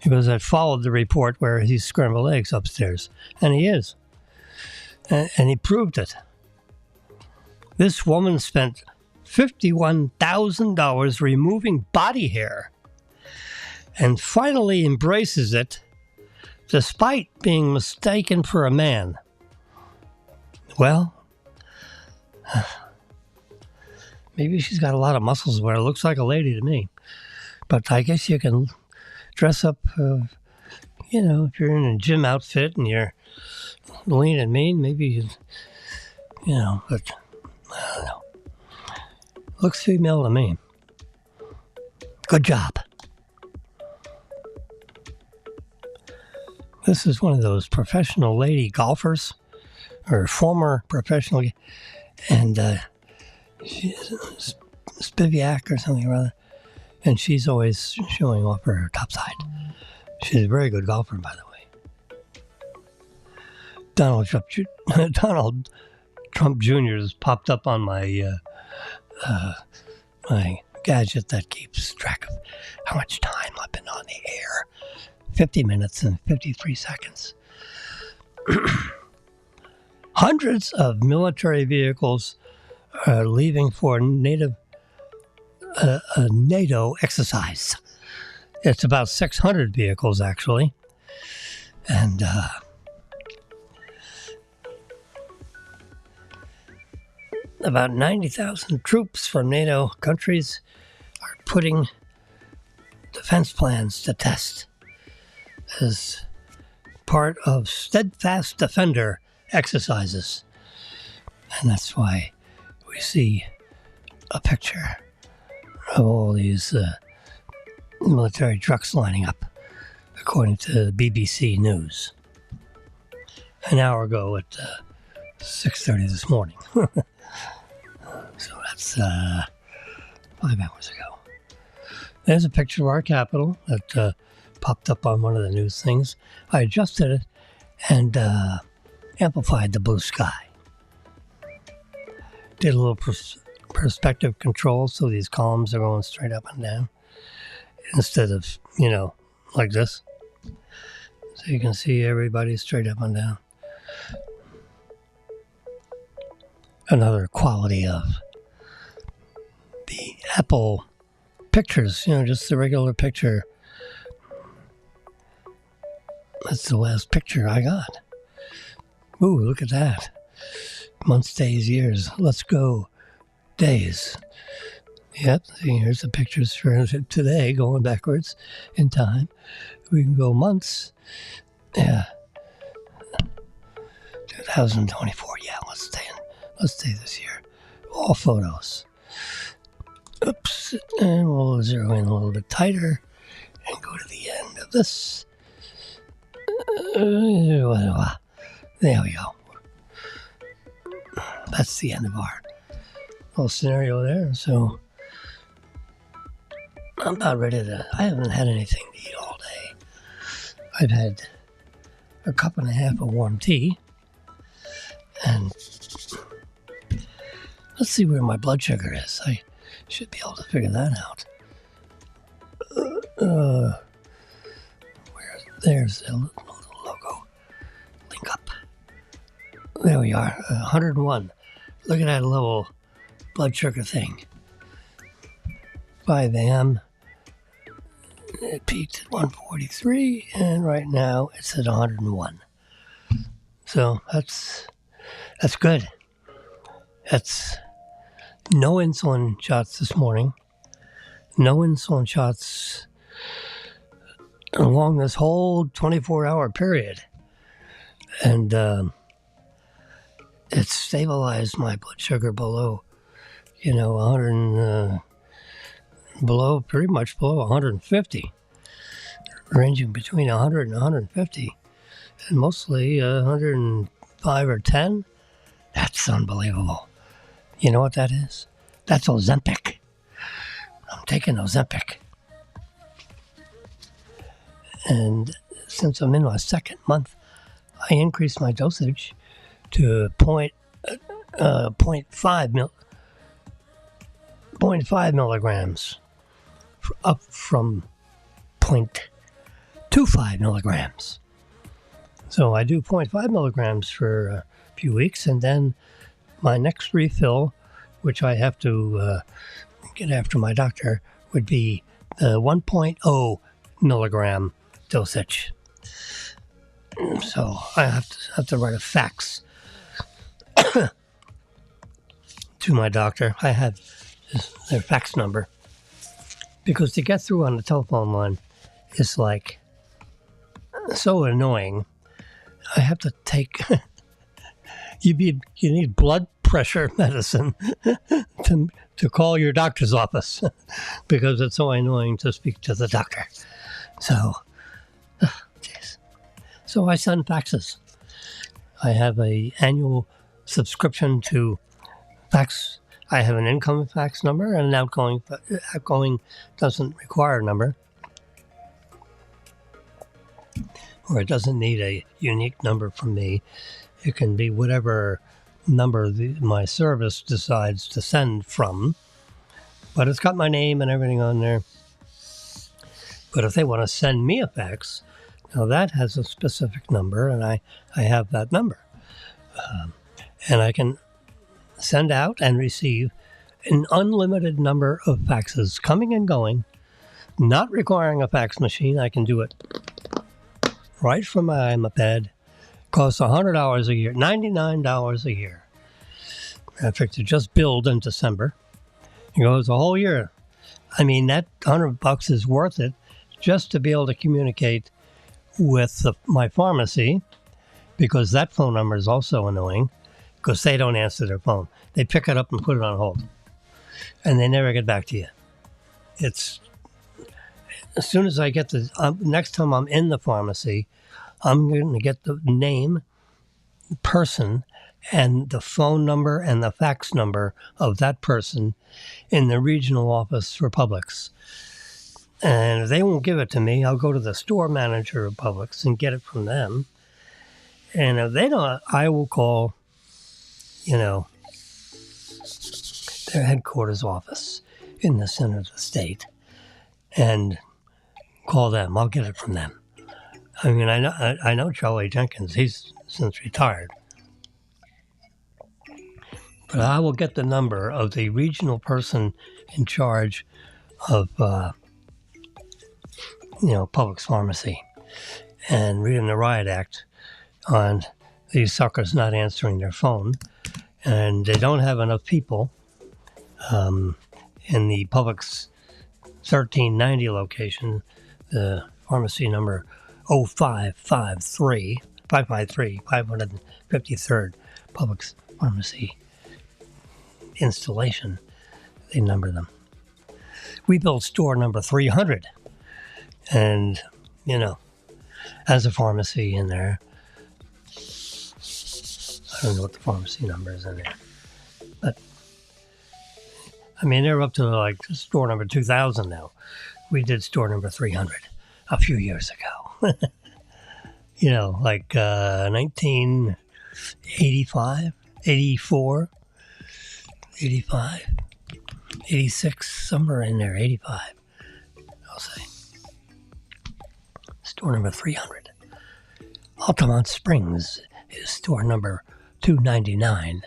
because I followed the report where he's scrambled eggs upstairs, and he is, and he proved it. This woman spent $51,000 removing body hair and finally embraces it despite being mistaken for a man. Well, maybe she's got a lot of muscles where it looks like a lady to me. But I guess you can dress up, if you're in a gym outfit and you're lean and mean, maybe, but I don't know. Looks female to me. Good job. This is one of those professional lady golfers, or former professional, and Spivak or something or other, and she's always showing off her top side. She's a very good golfer, by the way. Donald Trump Jr. has popped up on my my gadget that keeps track of how much time I've been on the air. 50 minutes and 53 seconds. Hundreds of military vehicles are leaving for a NATO exercise. It's about 600 vehicles, actually. And about 90,000 troops from NATO countries are putting defense plans to test as part of steadfast defender exercises. And that's why we see a picture of all these military trucks lining up, according to BBC News. An hour ago at 6:30 this morning. So that's 5 hours ago. There's a picture of our Capitol that popped up on one of the news things. I adjusted it and amplified the blue sky. Did a little perspective control so these columns are going straight up and down instead of, like this. So you can see everybody straight up and down. Another quality of the Apple pictures, just the regular picture. That's the last picture I got. Ooh, look at that. Months, days, years. Let's go. Days. Yep, see, here's the pictures for today, going backwards in time. We can go months. Yeah. 2024, yeah, let's stay this year. All photos. Oops, and we'll zero in a little bit tighter and go to the end of this. There we go. That's the end of our little scenario there. So I'm about ready I haven't had anything to eat all day. I've had a cup and a half of warm tea. And let's see where my blood sugar is. I should be able to figure that out. There's a little logo. Link up. There we are. 101. Look at that little blood sugar thing. 5 a.m. It peaked at 143, and right now it's at 101. So that's good. That's no insulin shots this morning. No insulin shots along this whole 24-hour period. And it stabilized my blood sugar below, 100, pretty much below 150, ranging between 100 and 150, and mostly 105 or 10. That's unbelievable. You know what that is? That's Ozempic. I'm taking Ozempic. And since I'm in my second month, I increased my dosage to 0.5 milligrams, up from 0.25 milligrams. So I do 0.5 milligrams for a few weeks, and then my next refill, which I have to get after my doctor, would be the 1.0 milligram dosage. So I have to write a fax to my doctor. I have their fax number, because to get through on the telephone line is like so annoying. I have to take you need blood pressure medicine to call your doctor's office because it's so annoying to speak to the doctor. So, jeez. So I send faxes. I have an annual subscription to fax. I have an incoming fax number and an outgoing doesn't require a number. or it doesn't need a unique number from me. It can be whatever number my service decides to send from, but it's got my name and everything on there. But if they want to send me a fax, now that has a specific number, and I have that number. And I can send out and receive an unlimited number of faxes coming and going, not requiring a fax machine. I can do it right from my iPad. Costs $100 a year, $99 a year. In fact, it just billed in December. It goes a whole year. I mean, that $100 is worth it just to be able to communicate with my pharmacy, because that phone number is also annoying because they don't answer their phone. They pick it up and put it on hold, and they never get back to you. It's as soon as I get next time I'm in the pharmacy, I'm going to get the name, the person, and the phone number and the fax number of that person in the regional office for Publix. And if they won't give it to me, I'll go to the store manager of Publix and get it from them. And if they don't, I will call, their headquarters office in the center of the state and call them. I'll get it from them. I mean, I know Charlie Jenkins. He's since retired. But I will get the number of the regional person in charge of, Publix pharmacy, and reading the riot act on these suckers not answering their phone. And they don't have enough people in the Publix 1390 location, the pharmacy number 553 553rd Publix pharmacy installation. They number them. We built store number 300, and as a pharmacy in there. I don't know what the pharmacy number is in there, but I mean, they're up to like store number 2000 now. We did store number 300 a few years ago. 1985, 84, 85, 86, somewhere in there, 85, I'll say. Store number 300. Altamont Springs is store number 299.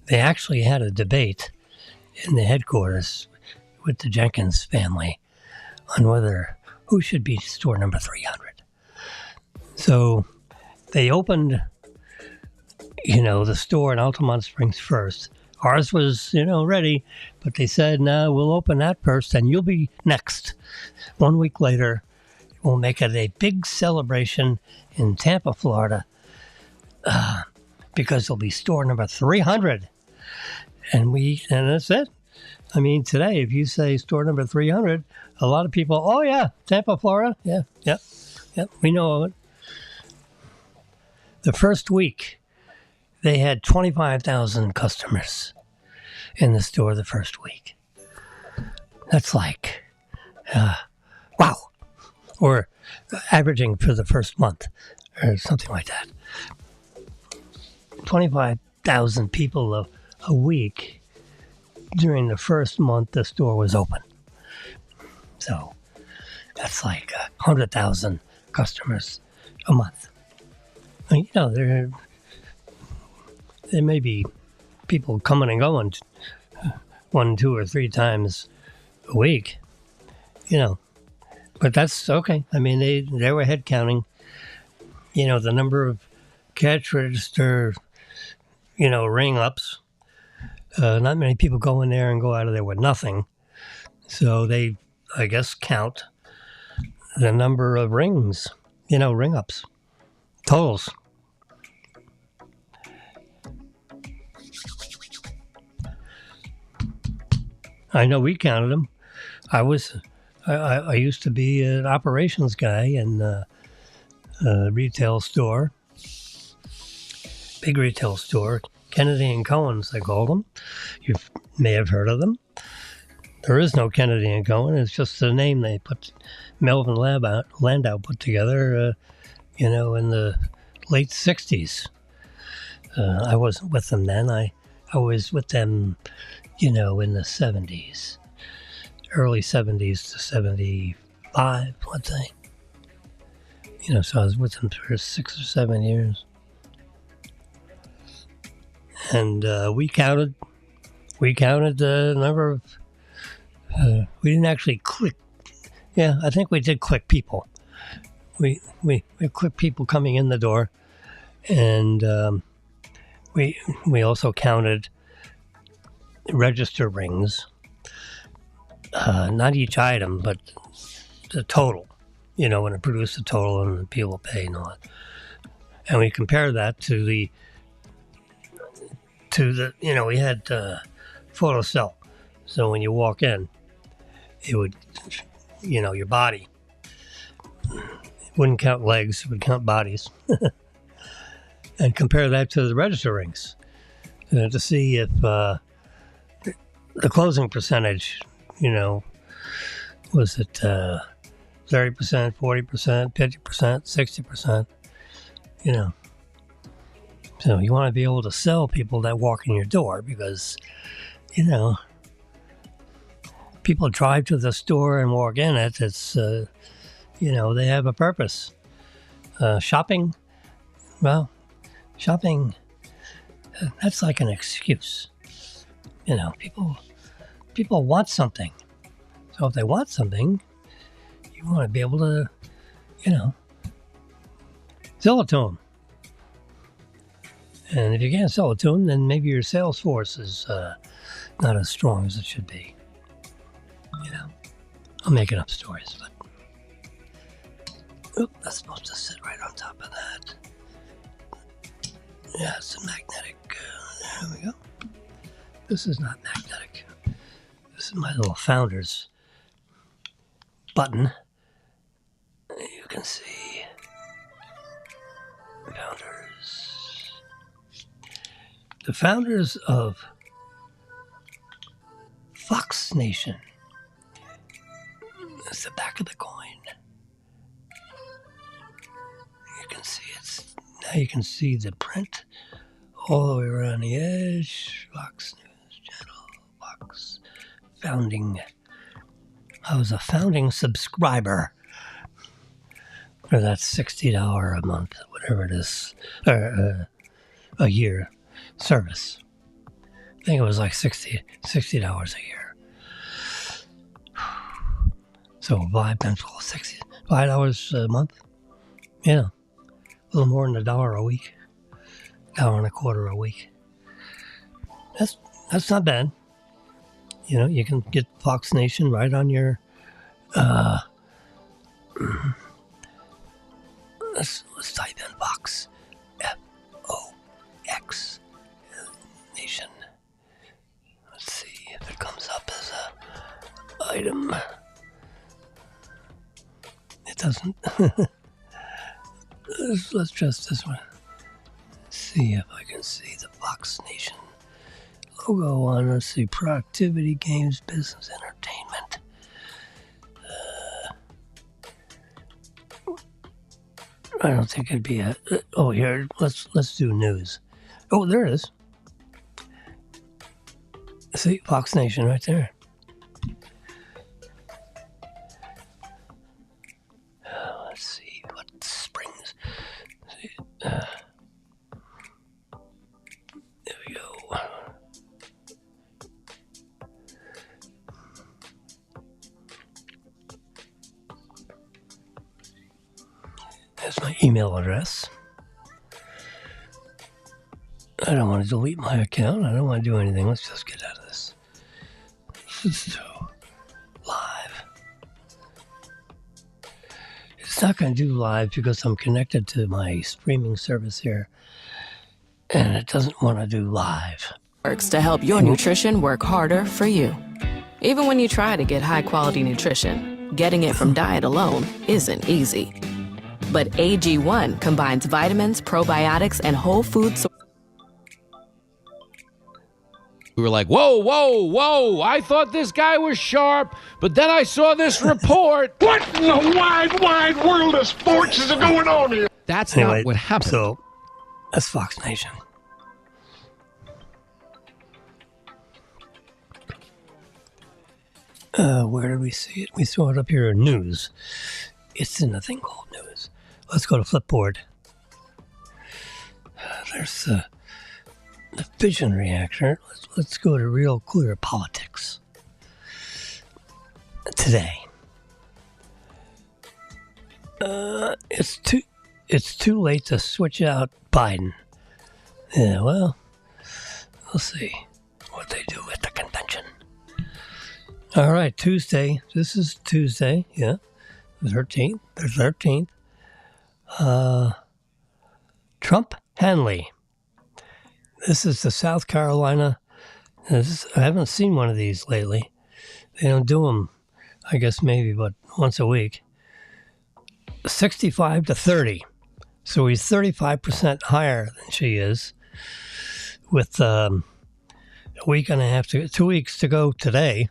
They actually had a debate in the headquarters with the Jenkins family on who should be store number 300. So they opened, the store in Altamont Springs first. Ours was, ready, but they said, no, we'll open that first and you'll be next. 1 week later, we'll make it a big celebration in Tampa, Florida, because it'll be store number 300. And that's it. I mean, today, if you say store number 300, a lot of people, oh yeah, Tampa, Florida. Yeah, we know it. The first week, they had 25,000 customers in the store the first week. That's like, wow. Or averaging for the first month or something like that. 25,000 people a week during the first month the store was open. So that's like 100,000 customers a month. I mean, there may be people coming and going 1, 2, or 3 times a week, but that's okay. I mean, they were head counting, the number of cash register, ring ups. Not many people go in there and go out of there with nothing. So they, I guess, count the number of rings, ring ups, totals. I know we counted them. I used to be an operations guy in a retail store, big retail store, Kennedy and Cohen's, they called them. You may have heard of them. There is no Kennedy and Cohen. It's just a name they put. Melvin Landau put together in the late 60s. I wasn't with them then. I was with them, in the 70s, early 70s to 75, let's say. So I was with them for 6 or 7 years. And we counted the number of, we didn't actually click. Yeah, I think we did click people. We clicked people coming in the door. And we also counted register rings. Not each item, but the total. When it produced the total and the people pay and all that. And we compared that to the, we had photo cell. So when you walk in, it would, your body. It wouldn't count legs, it would count bodies. And compare that to the register rings to see if the closing percentage, was it 30%, 40%, 50%, 60%, So you want to be able to sell people that walk in your door because, people drive to the store and walk in it. It's, they have a purpose. Shopping, well, shopping, that's like an excuse. People want something. So if they want something, you want to be able to, sell it to them. And if you can't sell it to them, then maybe your sales force is not as strong as it should be. I'm making up stories, but that's supposed to sit right on top of that. Yeah, it's a magnetic. There we go. This is not magnetic. This is my little Founders button. You can see Founders. The founders of Fox Nation. That's the back of the coin. You can see now you can see the print all the way around the edge. Fox News Channel, Fox. Founding. I was a founding subscriber for that $60 a month, whatever it is, or a year service. I think it was like $60 a year. So $5 a month. Yeah, a little more than $1 a week, $1.25 a week. That's not bad. You can get Fox Nation right on your. Let's type in Fox, Fox Nation. Let's see if it comes up as a item. It doesn't. Let's test this one. See if I can see the Fox Nation logo on. Let's see, productivity, games, business, entertainment. I don't think it'd be here. Let's do news. Oh, there it is. See, Fox Nation right there. Let's see what springs. There we go. There's my email address. I don't want to delete my account. I don't want to do anything. Let's just get out of this. So, live. It's not going to do live because I'm connected to my streaming service here. And it doesn't want to do live. Works to help your nutrition work harder for you. Even when you try to get high-quality nutrition, getting it from diet alone isn't easy. But AG1 combines vitamins, probiotics, and whole food sources. We were like, whoa, I thought this guy was sharp, but then I saw this report. What in the wide world of sports is going on here? That's Anyway, not what happened. So that's Fox Nation. Where did we see it? We saw it up here in news. It's in a thing called news. Let's go to Flipboard. There's the fission reactor. Let's go to Real Clear Politics. Today. It's too late to switch out Biden. Yeah, well, we'll see what they do at the convention. All right, Tuesday. This is Tuesday, yeah. The 13th. Trump Hanley. This is the South Carolina. I haven't seen one of these lately. They don't do them, I guess maybe, but once a week. 65 to 30. So he's 35% higher than she is, with a week and a half 2 weeks to go today.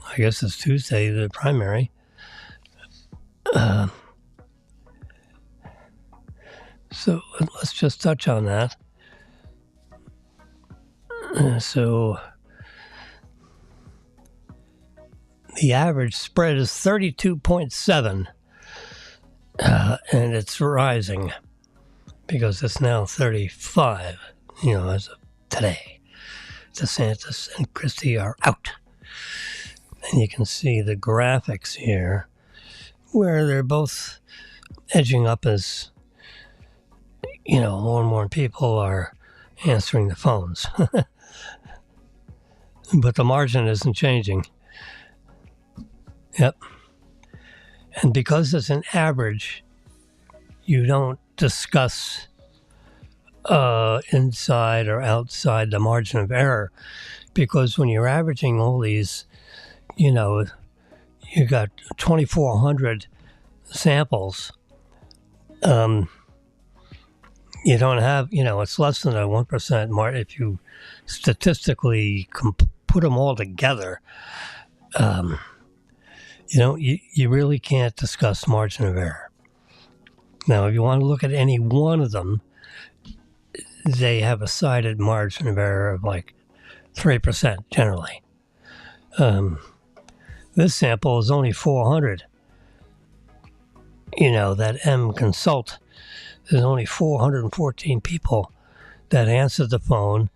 I guess it's Tuesday, the primary. So let's just touch on that. So the average spread is 32.7, and it's rising because it's now 35, as of today. DeSantis and Christie are out. And you can see the graphics here where they're both edging up as, more and more people are answering the phones. But the margin isn't changing. Yep. And because it's an average, you don't discuss inside or outside the margin of error. Because when you're averaging all these, you got 2,400 samples. You don't have, it's less than a 1% mark. If you statistically put them all together, you really can't discuss margin of error. Now, if you want to look at any one of them, they have a cited margin of error of like 3% generally. This sample is only 400. That M Consult, there's only 414 people that answered the phone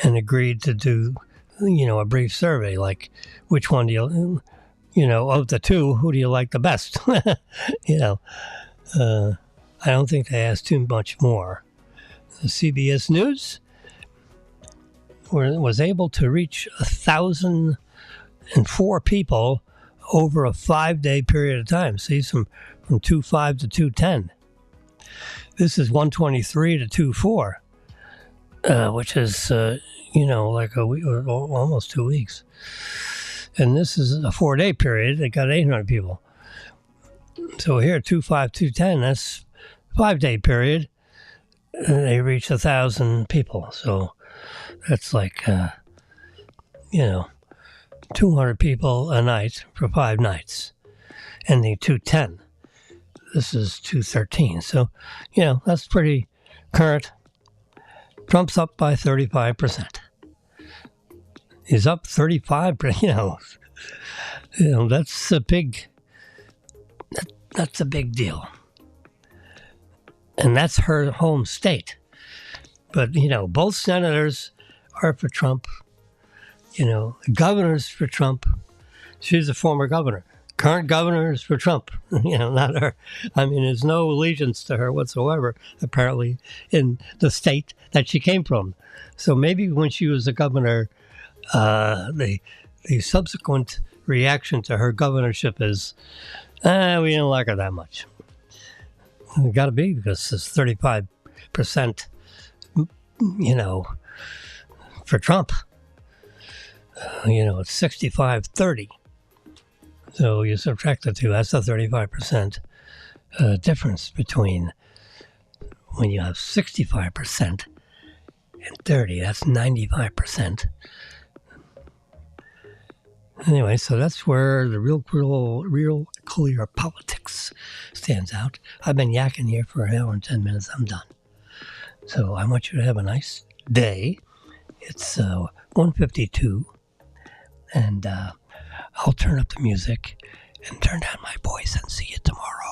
and agreed to do, a brief survey, like which one do you, of the two, who do you like the best? I don't think they asked too much more. The CBS News was able to reach 1,004 people over a 5-day period of time. See, from 2/5 to 2/10. This is 123 to 2/4, which is, like a week or almost 2 weeks. And this is a 4-day period. They got 800 people. So here, 2/5, 2/10, that's 5-day period. And they reach 1,000 people. So that's like, 200 people a night for 5 nights. And the 2/10. This is 2/13. So, that's pretty current. Trump's up by 35%. He's up 35%, that's a big, that's a big deal. And that's her home state. But, both senators are for Trump. The governor's for Trump. She's a former governor. Current governor is for Trump, not her. I mean, there's no allegiance to her whatsoever, apparently, in the state that she came from. So maybe when she was a governor, the subsequent reaction to her governorship is, we don't like her that much. It got to be because it's 35%, for Trump. It's 65-30. So you subtract the two, that's a 35% difference between when you have 65% and 30, that's 95%. Anyway, so that's where the real clear politics stands out. I've been yakking here for an hour and 10 minutes. I'm done. So I want you to have a nice day. It's 1:52, and I'll turn up the music and turn down my voice and see you tomorrow.